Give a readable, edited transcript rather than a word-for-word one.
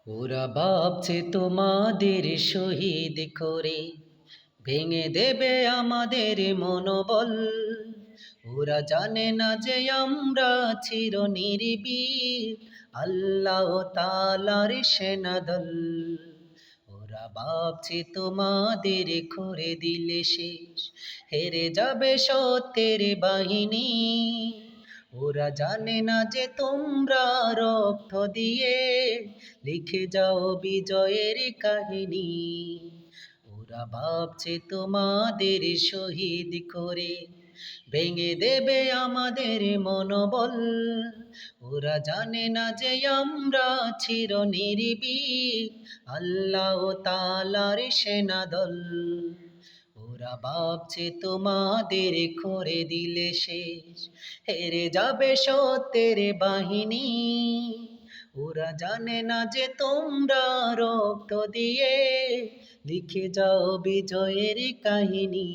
ওরা ভাবছে তোমাদের শহীদ করে ভেঙে দেবে আমাদের মনোবল। ওরা জানে না যে আমরা চির নির্ভীক আল্লাহ তাআলার সেনাদল। ওরা ভাবছে তোমাদের করে দিলে শেষ, হেরে যাবে সত্যের বাহিনী। ওরা জানে না যে তোমরা রক্ত দিয়ে লিখে যাও বিজয়ের কাহিনী। ওরা ভাবছে তোমাদের শহীদ করে ভেঙে দেবে আমাদের মনোবল। ওরা জানে না যে আমরা চির নির্ভীক আল্লাহ তাআলার সেনাদল। ওরা ভাবছে তোমাদের করে দিলে শেষ, হেরে যাবে সত্যের বাহিনী। ওরা জানে না যে তোমরা রক্ত দিয়ে লিখে যাও বিজয়ের কাহিনী।